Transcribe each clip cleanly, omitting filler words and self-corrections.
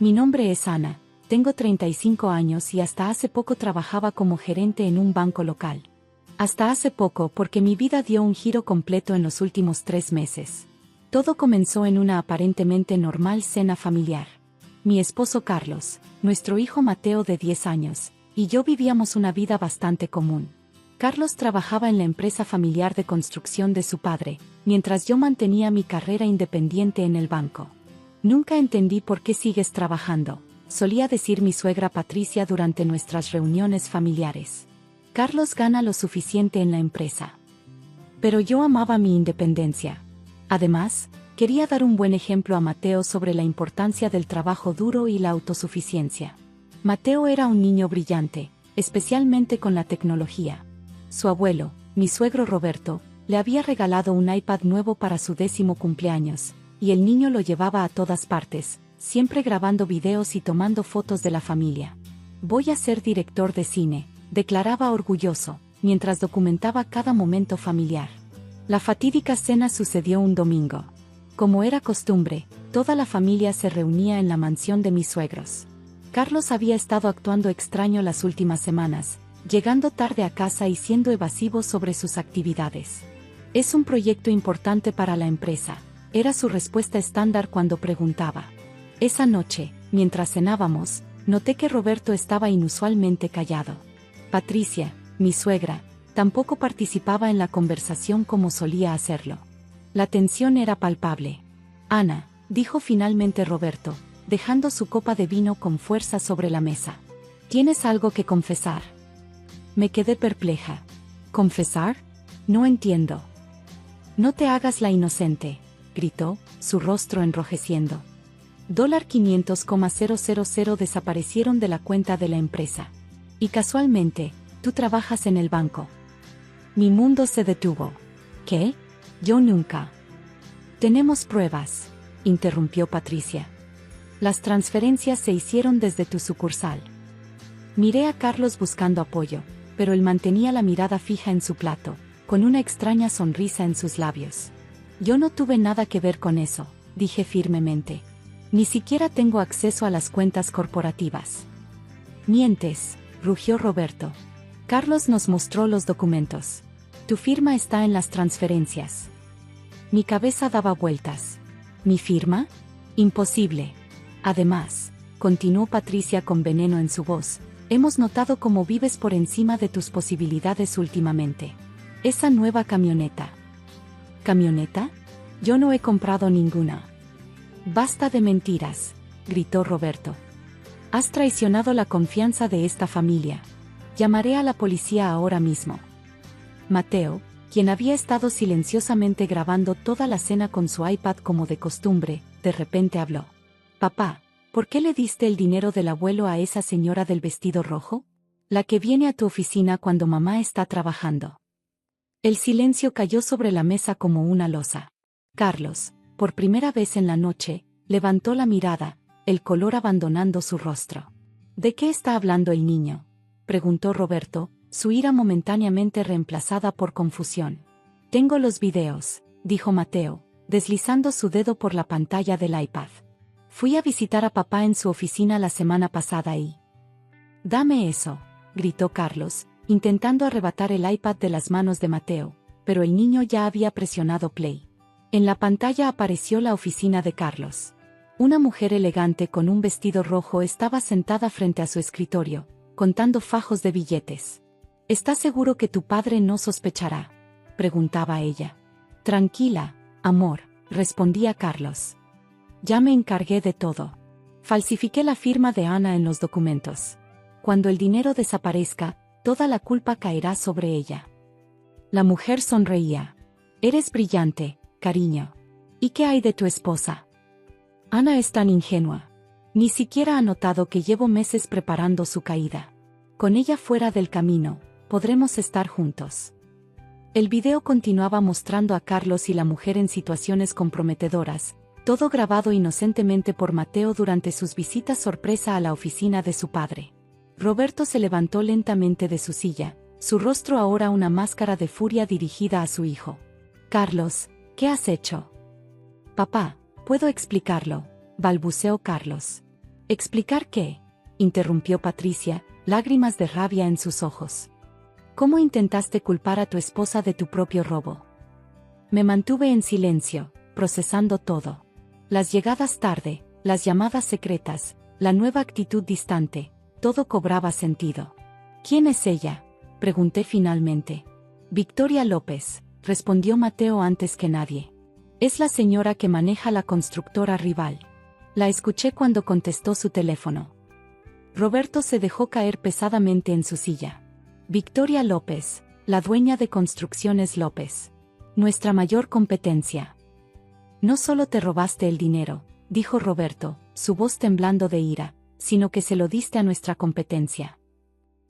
Mi nombre es Ana, tengo 35 años y hasta hace poco trabajaba como gerente en un banco local. Hasta hace poco porque mi vida dio un giro completo en los últimos 3 meses. Todo comenzó en una aparentemente normal cena familiar. Mi esposo Carlos, nuestro hijo Mateo de 10 años, y yo vivíamos una vida bastante común. Carlos trabajaba en la empresa familiar de construcción de su padre, mientras yo mantenía mi carrera independiente en el banco. Nunca entendí por qué sigues trabajando, solía decir mi suegra Patricia durante nuestras reuniones familiares. Carlos gana lo suficiente en la empresa. Pero yo amaba mi independencia. Además, quería dar un buen ejemplo a Mateo sobre la importancia del trabajo duro y la autosuficiencia. Mateo era un niño brillante, especialmente con la tecnología. Su abuelo, mi suegro Roberto, le había regalado un iPad nuevo para su 10º cumpleaños, y el niño lo llevaba a todas partes, siempre grabando videos y tomando fotos de la familia. Voy a ser director de cine, declaraba orgulloso, mientras documentaba cada momento familiar. La fatídica cena sucedió un domingo. Como era costumbre, toda la familia se reunía en la mansión de mis suegros. Carlos había estado actuando extraño las últimas semanas, llegando tarde a casa y siendo evasivo sobre sus actividades. Es un proyecto importante para la empresa, era su respuesta estándar cuando preguntaba. Esa noche, mientras cenábamos, noté que Roberto estaba inusualmente callado. Patricia, mi suegra, tampoco participaba en la conversación como solía hacerlo. La tensión era palpable. Ana, dijo finalmente Roberto, dejando su copa de vino con fuerza sobre la mesa. ¿Tienes algo que confesar? Me quedé perpleja. ¿Confesar? No entiendo. No te hagas la inocente, gritó, su rostro enrojeciendo. $500,000 desaparecieron de la cuenta de la empresa. Y casualmente, tú trabajas en el banco. Mi mundo se detuvo. ¿Qué? Yo nunca. Tenemos pruebas, interrumpió Patricia. Las transferencias se hicieron desde tu sucursal. Miré a Carlos buscando apoyo, pero él mantenía la mirada fija en su plato, con una extraña sonrisa en sus labios. Yo no tuve nada que ver con eso, dije firmemente. Ni siquiera tengo acceso a las cuentas corporativas. Mientes, rugió Roberto. Carlos nos mostró los documentos. Tu firma está en las transferencias. Mi cabeza daba vueltas. ¿Mi firma? Imposible. Además, continuó Patricia con veneno en su voz, hemos notado cómo vives por encima de tus posibilidades últimamente. Esa nueva camioneta. ¿Camioneta? Yo no he comprado ninguna. Basta de mentiras, gritó Roberto. Has traicionado la confianza de esta familia. Llamaré a la policía ahora mismo. Mateo, quien había estado silenciosamente grabando toda la cena con su iPad como de costumbre, de repente habló. Papá, ¿por qué le diste el dinero del abuelo a esa señora del vestido rojo? La que viene a tu oficina cuando mamá está trabajando. El silencio cayó sobre la mesa como una losa. Carlos, por primera vez en la noche, levantó la mirada, el color abandonando su rostro. ¿De qué está hablando el niño?, preguntó Roberto, su ira momentáneamente reemplazada por confusión. Tengo los videos, dijo Mateo, deslizando su dedo por la pantalla del iPad. Fui a visitar a papá en su oficina la semana pasada y... Dame eso, gritó Carlos, intentando arrebatar el iPad de las manos de Mateo, pero el niño ya había presionado play. En la pantalla apareció la oficina de Carlos. Una mujer elegante con un vestido rojo estaba sentada frente a su escritorio, contando fajos de billetes. ¿Estás seguro que tu padre no sospechará?, preguntaba ella. Tranquila, amor, respondía Carlos. Ya me encargué de todo. Falsifiqué la firma de Ana en los documentos. Cuando el dinero desaparezca, toda la culpa caerá sobre ella. La mujer sonreía. Eres brillante, cariño. ¿Y qué hay de tu esposa? Ana es tan ingenua. Ni siquiera ha notado que llevo meses preparando su caída. Con ella fuera del camino, podremos estar juntos. El video continuaba mostrando a Carlos y la mujer en situaciones comprometedoras, todo grabado inocentemente por Mateo durante sus visitas sorpresa a la oficina de su padre. Roberto se levantó lentamente de su silla, su rostro ahora una máscara de furia dirigida a su hijo. Carlos, ¿qué has hecho? Papá, puedo explicarlo, balbuceó Carlos. ¿Explicar qué? Interrumpió Patricia, lágrimas de rabia en sus ojos. ¿Cómo intentaste culpar a tu esposa de tu propio robo? Me mantuve en silencio, procesando todo. Las llegadas tarde, las llamadas secretas, la nueva actitud distante, todo cobraba sentido. ¿Quién es ella?, pregunté finalmente. Victoria López, respondió Mateo antes que nadie. Es la señora que maneja la constructora rival. La escuché cuando contestó su teléfono. Roberto se dejó caer pesadamente en su silla. Victoria López, la dueña de Construcciones López. Nuestra mayor competencia. No solo te robaste el dinero, dijo Roberto, su voz temblando de ira, sino que se lo diste a nuestra competencia.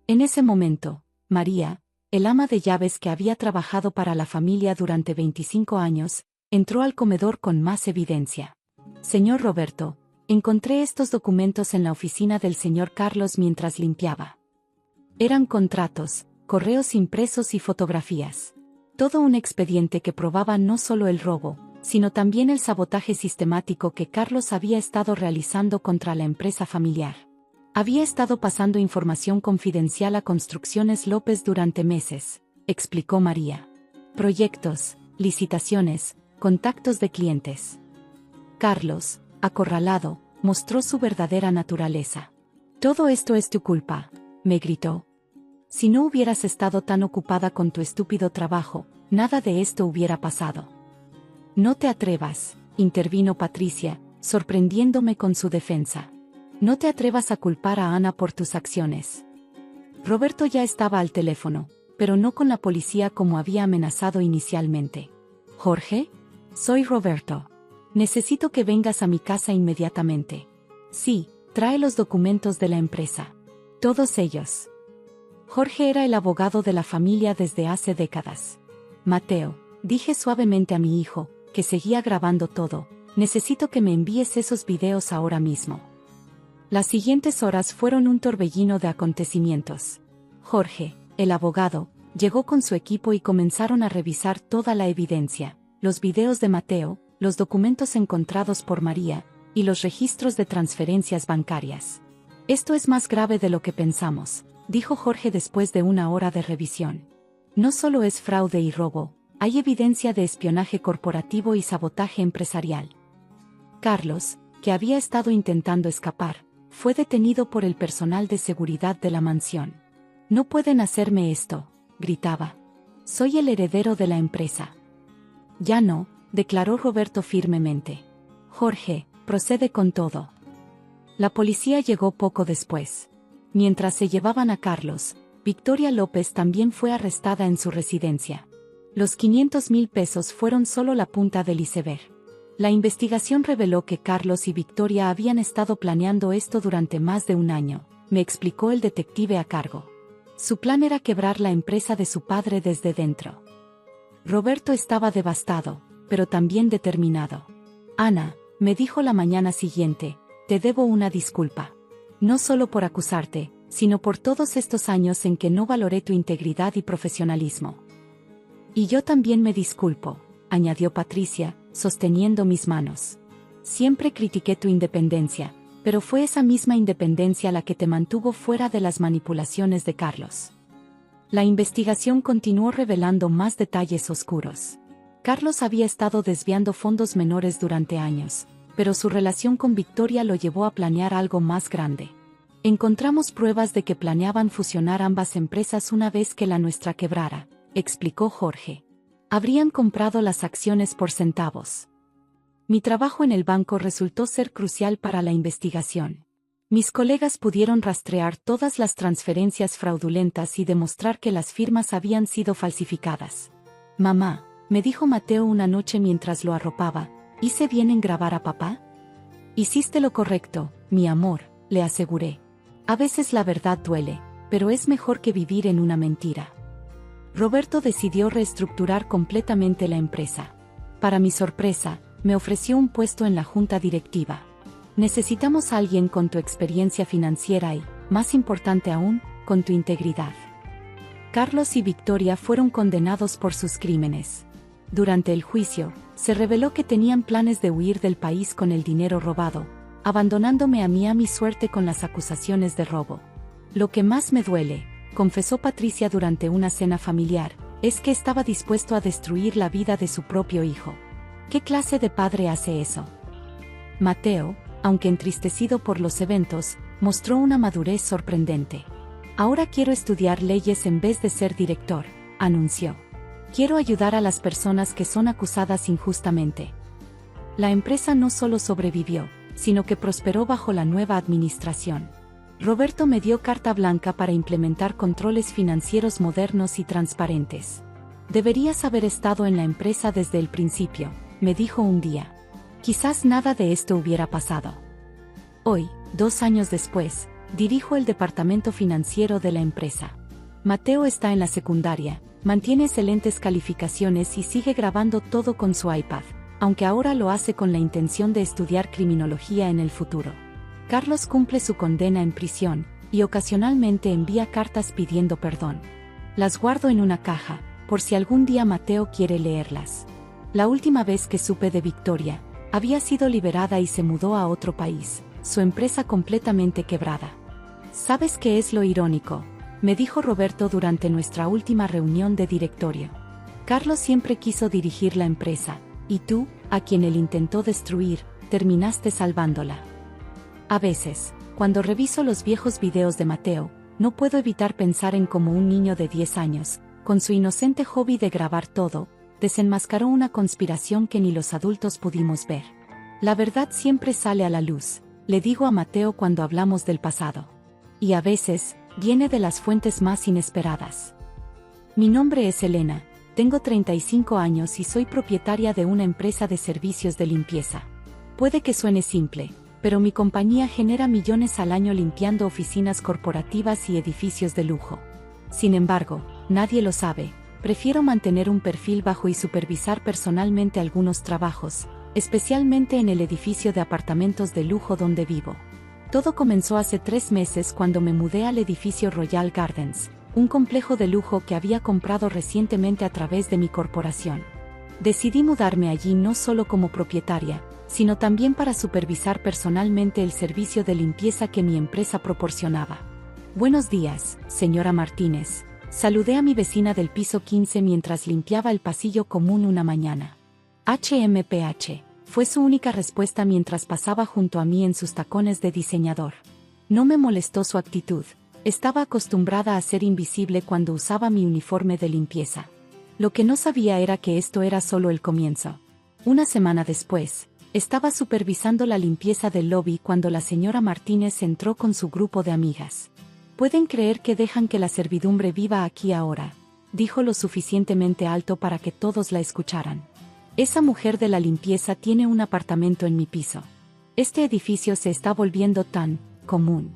En ese momento, María, el ama de llaves que había trabajado para la familia durante 25 años, entró al comedor con más evidencia. Señor Roberto, encontré estos documentos en la oficina del señor Carlos mientras limpiaba. Eran contratos, correos impresos y fotografías. Todo un expediente que probaba no solo el robo, sino también el sabotaje sistemático que Carlos había estado realizando contra la empresa familiar. Había estado pasando información confidencial a Construcciones López durante meses, explicó María. Proyectos, licitaciones, contactos de clientes. Carlos, acorralado, mostró su verdadera naturaleza. Todo esto es tu culpa, me gritó. Si no hubieras estado tan ocupada con tu estúpido trabajo, nada de esto hubiera pasado. No te atrevas, intervino Patricia, sorprendiéndome con su defensa. No te atrevas a culpar a Ana por tus acciones. Roberto ya estaba al teléfono, pero no con la policía como había amenazado inicialmente. Jorge, soy Roberto. Necesito que vengas a mi casa inmediatamente. Sí, trae los documentos de la empresa. Todos ellos. Jorge era el abogado de la familia desde hace décadas. Mateo, dije suavemente a mi hijo, que seguía grabando todo, necesito que me envíes esos videos ahora mismo. Las siguientes horas fueron un torbellino de acontecimientos. Jorge, el abogado, llegó con su equipo y comenzaron a revisar toda la evidencia, los videos de Mateo, los documentos encontrados por María, y los registros de transferencias bancarias. Esto es más grave de lo que pensamos, dijo Jorge después de una hora de revisión. No solo es fraude y robo, hay evidencia de espionaje corporativo y sabotaje empresarial. Carlos, que había estado intentando escapar, fue detenido por el personal de seguridad de la mansión. No pueden hacerme esto, gritaba. Soy el heredero de la empresa. Ya no, declaró Roberto firmemente. Jorge, procede con todo. La policía llegó poco después. Mientras se llevaban a Carlos, Victoria López también fue arrestada en su residencia. Los 500,000 pesos fueron solo la punta del iceberg. La investigación reveló que Carlos y Victoria habían estado planeando esto durante más de un año, me explicó el detective a cargo. Su plan era quebrar la empresa de su padre desde dentro. Roberto estaba devastado, pero también determinado. Ana, me dijo la mañana siguiente, te debo una disculpa. No solo por acusarte, sino por todos estos años en que no valoré tu integridad y profesionalismo. Y yo también me disculpo, añadió Patricia, sosteniendo mis manos. Siempre critiqué tu independencia, pero fue esa misma independencia la que te mantuvo fuera de las manipulaciones de Carlos. La investigación continuó revelando más detalles oscuros. Carlos había estado desviando fondos menores durante años, pero su relación con Victoria lo llevó a planear algo más grande. Encontramos pruebas de que planeaban fusionar ambas empresas una vez que la nuestra quebrara, explicó Jorge. Habrían comprado las acciones por centavos. Mi trabajo en el banco resultó ser crucial para la investigación. Mis colegas pudieron rastrear todas las transferencias fraudulentas y demostrar que las firmas habían sido falsificadas. Mamá, me dijo Mateo una noche mientras lo arropaba, ¿hice bien en grabar a papá? Hiciste lo correcto, mi amor, le aseguré. A veces la verdad duele, pero es mejor que vivir en una mentira. Roberto decidió reestructurar completamente la empresa. Para mi sorpresa, me ofreció un puesto en la junta directiva. Necesitamos a alguien con tu experiencia financiera y, más importante aún, con tu integridad. Carlos y Victoria fueron condenados por sus crímenes. Durante el juicio, se reveló que tenían planes de huir del país con el dinero robado, abandonándome a mi suerte con las acusaciones de robo. Lo que más me duele, confesó Patricia durante una cena familiar, es que estaba dispuesto a destruir la vida de su propio hijo. ¿Qué clase de padre hace eso? Mateo, aunque entristecido por los eventos, mostró una madurez sorprendente. Ahora quiero estudiar leyes en vez de ser director, anunció. Quiero ayudar a las personas que son acusadas injustamente. La empresa no solo sobrevivió, sino que prosperó bajo la nueva administración. Roberto me dio carta blanca para implementar controles financieros modernos y transparentes. Deberías haber estado en la empresa desde el principio, me dijo un día. Quizás nada de esto hubiera pasado. Hoy, 2 años después, dirijo el departamento financiero de la empresa. Mateo está en la secundaria, mantiene excelentes calificaciones y sigue grabando todo con su iPad, aunque ahora lo hace con la intención de estudiar criminología en el futuro. Carlos cumple su condena en prisión, y ocasionalmente envía cartas pidiendo perdón. Las guardo en una caja, por si algún día Mateo quiere leerlas. La última vez que supe de Victoria, había sido liberada y se mudó a otro país, su empresa completamente quebrada. ¿Sabes qué es lo irónico?, me dijo Roberto durante nuestra última reunión de directorio. Carlos siempre quiso dirigir la empresa, y tú, a quien él intentó destruir, terminaste salvándola. A veces, cuando reviso los viejos videos de Mateo, no puedo evitar pensar en cómo un niño de 10 años, con su inocente hobby de grabar todo, desenmascaró una conspiración que ni los adultos pudimos ver. La verdad siempre sale a la luz, le digo a Mateo cuando hablamos del pasado. Y a veces, viene de las fuentes más inesperadas. Mi nombre es Elena, tengo 35 años y soy propietaria de una empresa de servicios de limpieza. Puede que suene simple, pero mi compañía genera millones al año limpiando oficinas corporativas y edificios de lujo. Sin embargo, nadie lo sabe, prefiero mantener un perfil bajo y supervisar personalmente algunos trabajos, especialmente en el edificio de apartamentos de lujo donde vivo. Todo comenzó hace 3 meses cuando me mudé al edificio Royal Gardens, un complejo de lujo que había comprado recientemente a través de mi corporación. Decidí mudarme allí no solo como propietaria, sino también para supervisar personalmente el servicio de limpieza que mi empresa proporcionaba. Buenos días, señora Martínez. Saludé a mi vecina del piso 15 mientras limpiaba el pasillo común una mañana. HMPH, fue su única respuesta mientras pasaba junto a mí en sus tacones de diseñador. No me molestó su actitud, estaba acostumbrada a ser invisible cuando usaba mi uniforme de limpieza. Lo que no sabía era que esto era solo el comienzo. Una semana después, estaba supervisando la limpieza del lobby cuando la señora Martínez entró con su grupo de amigas. ¿Pueden creer que dejan que la servidumbre viva aquí ahora?, dijo lo suficientemente alto para que todos la escucharan. Esa mujer de la limpieza tiene un apartamento en mi piso. Este edificio se está volviendo tan común.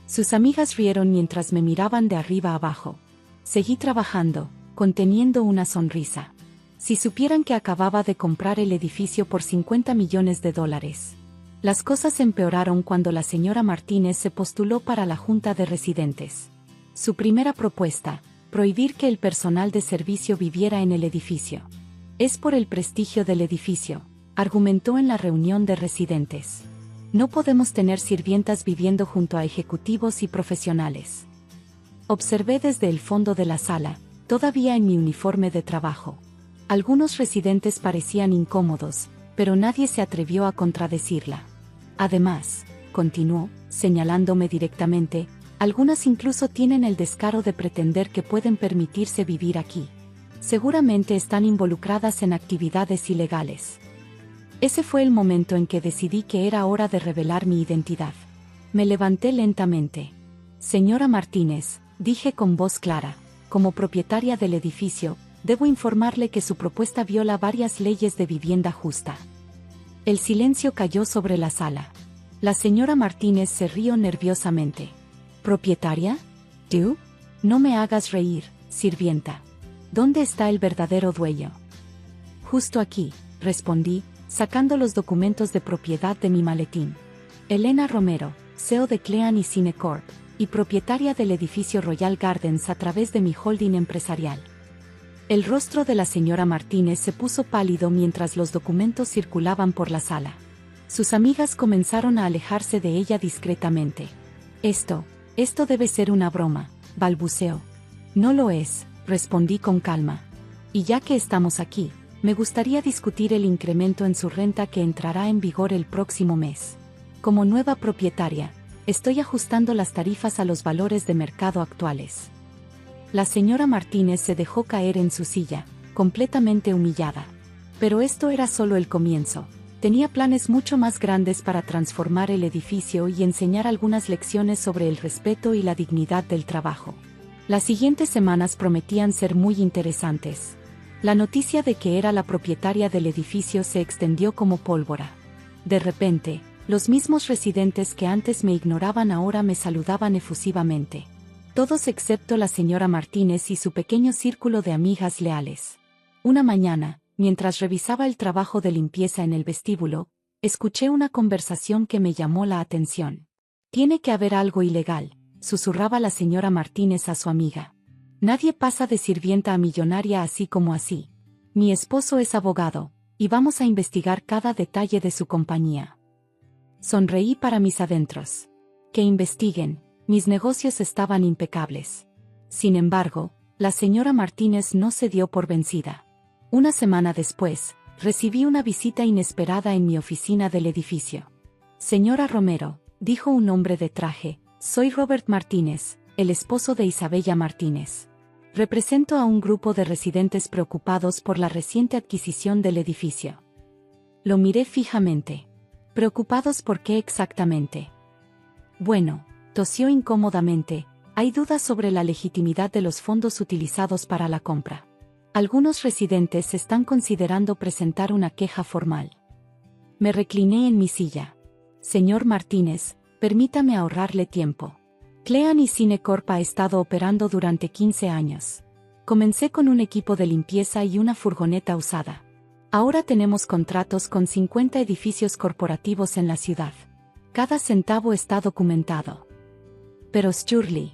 Sus amigas rieron mientras me miraban de arriba abajo. Seguí trabajando, conteniendo una sonrisa. Si supieran que acababa de comprar el edificio por $50 millones. Las cosas empeoraron cuando la señora Martínez se postuló para la Junta de Residentes. Su primera propuesta, prohibir que el personal de servicio viviera en el edificio. Es por el prestigio del edificio, argumentó en la reunión de residentes. No podemos tener sirvientas viviendo junto a ejecutivos y profesionales. Observé desde el fondo de la sala, todavía en mi uniforme de trabajo. Algunos residentes parecían incómodos, pero nadie se atrevió a contradecirla. Además, continuó, señalándome directamente, algunas incluso tienen el descaro de pretender que pueden permitirse vivir aquí. Seguramente están involucradas en actividades ilegales. Ese fue el momento en que decidí que era hora de revelar mi identidad. Me levanté lentamente. Señora Martínez, dije con voz clara, como propietaria del edificio, debo informarle que su propuesta viola varias leyes de vivienda justa. El silencio cayó sobre la sala. La señora Martínez se rió nerviosamente. ¿Propietaria? ¿Tú? No me hagas reír, sirvienta. ¿Dónde está el verdadero dueño? Justo aquí, respondí, sacando los documentos de propiedad de mi maletín. Elena Romero, CEO de Clean y Cinecorp, y propietaria del edificio Royal Gardens a través de mi holding empresarial. El rostro de la señora Martínez se puso pálido mientras los documentos circulaban por la sala. Sus amigas comenzaron a alejarse de ella discretamente. Esto debe ser una broma, balbuceó. No lo es, respondí con calma. Y ya que estamos aquí, me gustaría discutir el incremento en su renta que entrará en vigor el próximo mes. Como nueva propietaria, estoy ajustando las tarifas a los valores de mercado actuales. La señora Martínez se dejó caer en su silla, completamente humillada. Pero esto era solo el comienzo. Tenía planes mucho más grandes para transformar el edificio y enseñar algunas lecciones sobre el respeto y la dignidad del trabajo. Las siguientes semanas prometían ser muy interesantes. La noticia de que era la propietaria del edificio se extendió como pólvora. De repente, los mismos residentes que antes me ignoraban ahora me saludaban efusivamente. Todos excepto la señora Martínez y su pequeño círculo de amigas leales. Una mañana, mientras revisaba el trabajo de limpieza en el vestíbulo, escuché una conversación que me llamó la atención. «Tiene que haber algo ilegal», susurraba la señora Martínez a su amiga. «Nadie pasa de sirvienta a millonaria así como así. Mi esposo es abogado, y vamos a investigar cada detalle de su compañía». Sonreí para mis adentros. Que investiguen, mis negocios estaban impecables. Sin embargo, la señora Martínez no se dio por vencida. Una semana después, recibí una visita inesperada en mi oficina del edificio. «Señora Romero», dijo un hombre de traje, «soy Robert Martínez, el esposo de Isabella Martínez. Represento a un grupo de residentes preocupados por la reciente adquisición del edificio». Lo miré fijamente. «¿Preocupados por qué exactamente?» «Bueno», tosió incómodamente, «hay dudas sobre la legitimidad de los fondos utilizados para la compra. Algunos residentes están considerando presentar una queja formal». Me recliné en mi silla. «Señor Martínez, permítame ahorrarle tiempo. Clean y Cinecorp ha estado operando durante 15 años. Comencé con un equipo de limpieza y una furgoneta usada. Ahora tenemos contratos con 50 edificios corporativos en la ciudad. Cada centavo está documentado». «Pero Shirley».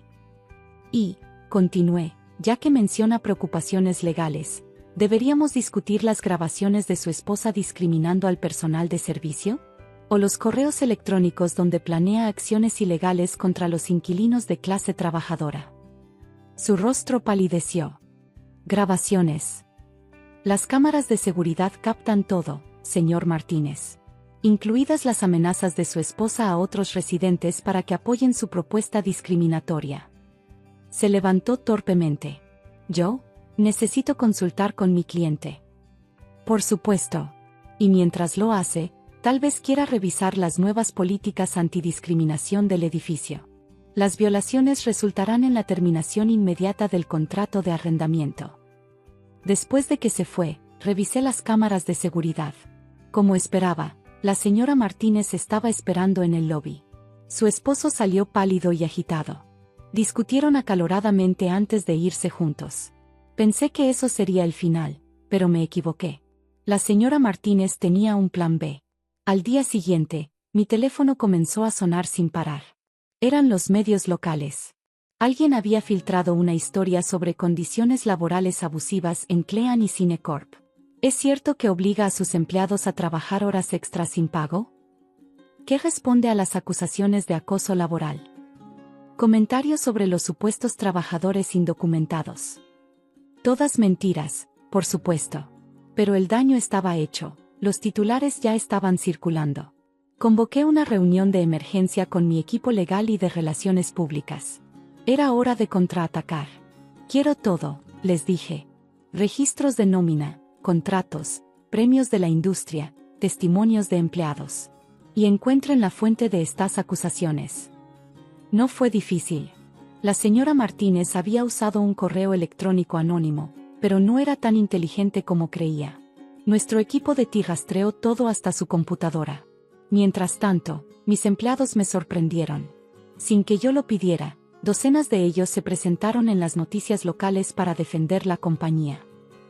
Y, continué, «ya que menciona preocupaciones legales, ¿deberíamos discutir las grabaciones de su esposa discriminando al personal de servicio? ¿O los correos electrónicos donde planea acciones ilegales contra los inquilinos de clase trabajadora?» Su rostro palideció. «Grabaciones. Las cámaras de seguridad captan todo, señor Martínez. Incluidas las amenazas de su esposa a otros residentes para que apoyen su propuesta discriminatoria». Se levantó torpemente. «Yo, necesito consultar con mi cliente». «Por supuesto. Y mientras lo hace, tal vez quiera revisar las nuevas políticas antidiscriminación del edificio. Las violaciones resultarán en la terminación inmediata del contrato de arrendamiento». Después de que se fue, revisé las cámaras de seguridad. Como esperaba, la señora Martínez estaba esperando en el lobby. Su esposo salió pálido y agitado. Discutieron acaloradamente antes de irse juntos. Pensé que eso sería el final, pero me equivoqué. La señora Martínez tenía un plan B. Al día siguiente, mi teléfono comenzó a sonar sin parar. Eran los medios locales. Alguien había filtrado una historia sobre condiciones laborales abusivas en Clean y Cinecorp. ¿Es cierto que obliga a sus empleados a trabajar horas extras sin pago? ¿Qué responde a las acusaciones de acoso laboral? Comentarios sobre los supuestos trabajadores indocumentados. Todas mentiras, por supuesto. Pero el daño estaba hecho, los titulares ya estaban circulando. Convoqué una reunión de emergencia con mi equipo legal y de relaciones públicas. Era hora de contraatacar. «Quiero todo», les dije. «Registros de nómina, contratos, premios de la industria, testimonios de empleados. Y encuentren la fuente de estas acusaciones». No fue difícil. La señora Martínez había usado un correo electrónico anónimo, pero no era tan inteligente como creía. Nuestro equipo de TI rastreó todo hasta su computadora. Mientras tanto, mis empleados me sorprendieron. Sin que yo lo pidiera, docenas de ellos se presentaron en las noticias locales para defender la compañía.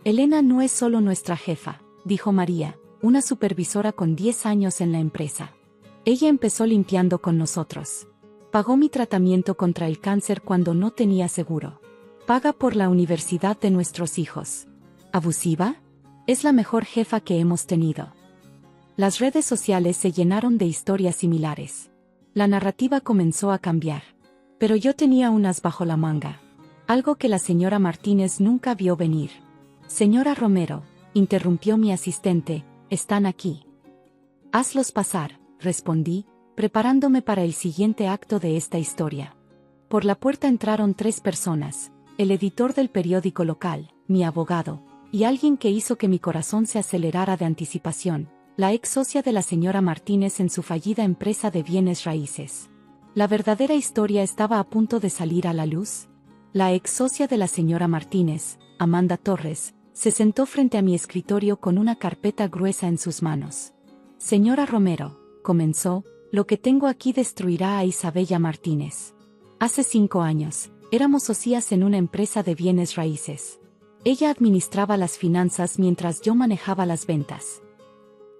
«Elena no es solo nuestra jefa», dijo María, una supervisora con 10 años en la empresa. «Ella empezó limpiando con nosotros. Pagó mi tratamiento contra el cáncer cuando no tenía seguro. Paga por la universidad de nuestros hijos. ¿Abusiva? Es la mejor jefa que hemos tenido». Las redes sociales se llenaron de historias similares. La narrativa comenzó a cambiar. Pero yo tenía unas bajo la manga. Algo que la señora Martínez nunca vio venir. Señora Romero, interrumpió mi asistente, están aquí. Hazlos pasar, respondí, preparándome para el siguiente acto de esta historia. Por la puerta entraron 3 personas, el editor del periódico local, mi abogado, y alguien que hizo que mi corazón se acelerara de anticipación, la ex socia de la señora Martínez en su fallida empresa de bienes raíces. ¿La verdadera historia estaba a punto de salir a la luz? La ex socia de la señora Martínez, Amanda Torres, se sentó frente a mi escritorio con una carpeta gruesa en sus manos. Señora Romero, comenzó, lo que tengo aquí destruirá a Isabella Martínez. Hace 5 años, éramos socias en una empresa de bienes raíces. Ella administraba las finanzas mientras yo manejaba las ventas.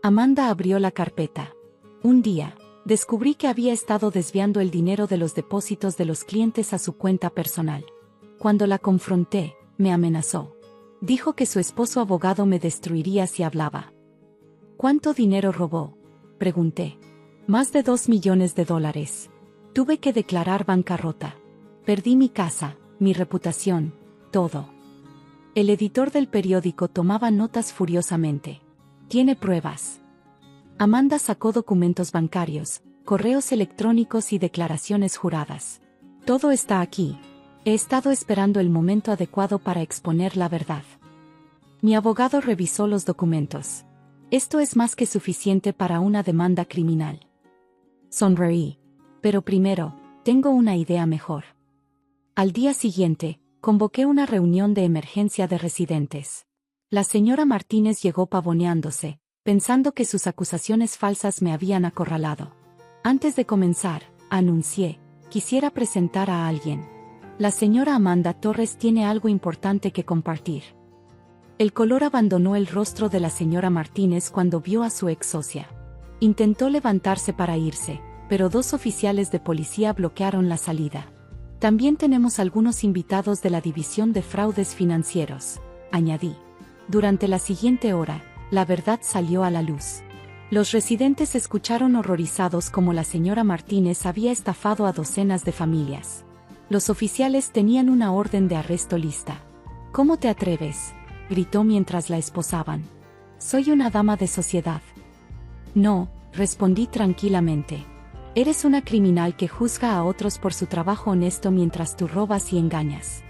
Amanda abrió la carpeta. Un día, descubrí que había estado desviando el dinero de los depósitos de los clientes a su cuenta personal. Cuando la confronté, me amenazó. Dijo que su esposo abogado me destruiría si hablaba. ¿Cuánto dinero robó?, pregunté. Más de $2 millones. Tuve que declarar bancarrota. Perdí mi casa, mi reputación, todo. El editor del periódico tomaba notas furiosamente. ¿Tiene pruebas? Amanda sacó documentos bancarios, correos electrónicos y declaraciones juradas. Todo está aquí. He estado esperando el momento adecuado para exponer la verdad. Mi abogado revisó los documentos. Esto es más que suficiente para una demanda criminal. Sonreí. Pero primero, tengo una idea mejor. Al día siguiente, convoqué una reunión de emergencia de residentes. La señora Martínez llegó pavoneándose, pensando que sus acusaciones falsas me habían acorralado. Antes de comenzar, anuncié, quisiera presentar a alguien. La señora Amanda Torres tiene algo importante que compartir. El color abandonó el rostro de la señora Martínez cuando vio a su ex socia. Intentó levantarse para irse, pero 2 oficiales de policía bloquearon la salida. También tenemos algunos invitados de la División de Fraudes Financieros, añadí. Durante la siguiente hora, la verdad salió a la luz. Los residentes escucharon horrorizados cómo la señora Martínez había estafado a docenas de familias. Los oficiales tenían una orden de arresto lista. ¿Cómo te atreves?, gritó mientras la esposaban. Soy una dama de sociedad. No, respondí tranquilamente. Eres una criminal que juzga a otros por su trabajo honesto mientras tú robas y engañas.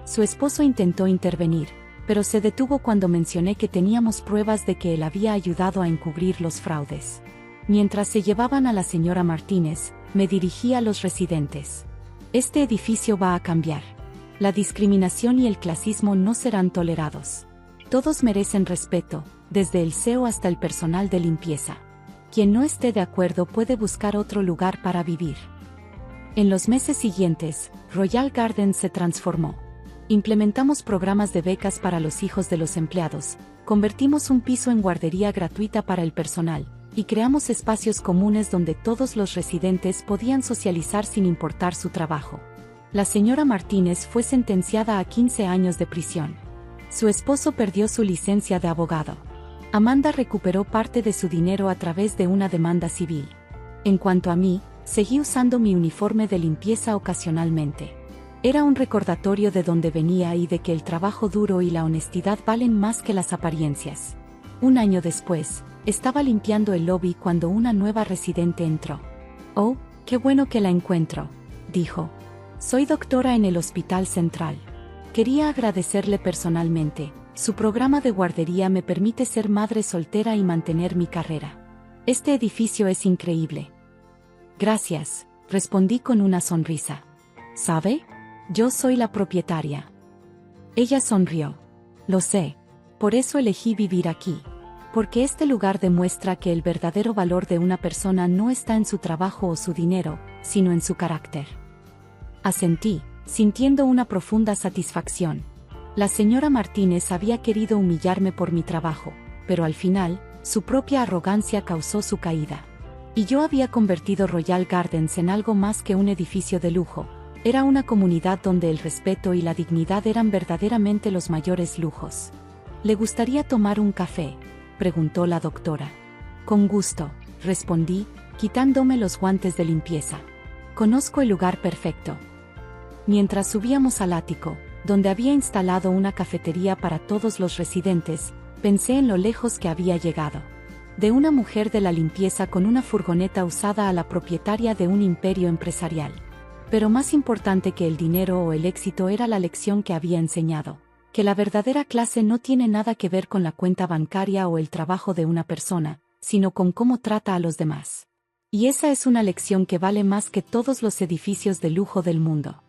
Su esposo intentó intervenir, pero se detuvo cuando mencioné que teníamos pruebas de que él había ayudado a encubrir los fraudes. Mientras se llevaban a la señora Martínez, me dirigí a los residentes. Este edificio va a cambiar. La discriminación y el clasismo no serán tolerados. Todos merecen respeto, desde el CEO hasta el personal de limpieza. Quien no esté de acuerdo puede buscar otro lugar para vivir. En los meses siguientes, Royal Gardens se transformó. Implementamos programas de becas para los hijos de los empleados, convertimos un piso en guardería gratuita para el personal, y creamos espacios comunes donde todos los residentes podían socializar sin importar su trabajo. La señora Martínez fue sentenciada a 15 años de prisión. Su esposo perdió su licencia de abogado. Amanda recuperó parte de su dinero a través de una demanda civil. En cuanto a mí, seguí usando mi uniforme de limpieza ocasionalmente. Era un recordatorio de dónde venía y de que el trabajo duro y la honestidad valen más que las apariencias. Un año después, estaba limpiando el lobby cuando una nueva residente entró. «Oh, qué bueno que la encuentro», dijo. «Soy doctora en el Hospital Central. Quería agradecerle personalmente. Su programa de guardería me permite ser madre soltera y mantener mi carrera. Este edificio es increíble». «Gracias», respondí con una sonrisa. «¿Sabe? Yo soy la propietaria». Ella sonrió. «Lo sé. Por eso elegí vivir aquí. Porque este lugar demuestra que el verdadero valor de una persona no está en su trabajo o su dinero, sino en su carácter». Asentí, sintiendo una profunda satisfacción. La señora Martínez había querido humillarme por mi trabajo, pero al final, su propia arrogancia causó su caída. Y yo había convertido Royal Gardens en algo más que un edificio de lujo. Era una comunidad donde el respeto y la dignidad eran verdaderamente los mayores lujos. «¿Le gustaría tomar un café?», preguntó la doctora. Con gusto, respondí, quitándome los guantes de limpieza. Conozco el lugar perfecto. Mientras subíamos al ático, donde había instalado una cafetería para todos los residentes, pensé en lo lejos que había llegado. De una mujer de la limpieza con una furgoneta usada a la propietaria de un imperio empresarial. Pero más importante que el dinero o el éxito era la lección que había enseñado, que la verdadera clase no tiene nada que ver con la cuenta bancaria o el trabajo de una persona, sino con cómo trata a los demás. Y esa es una lección que vale más que todos los edificios de lujo del mundo.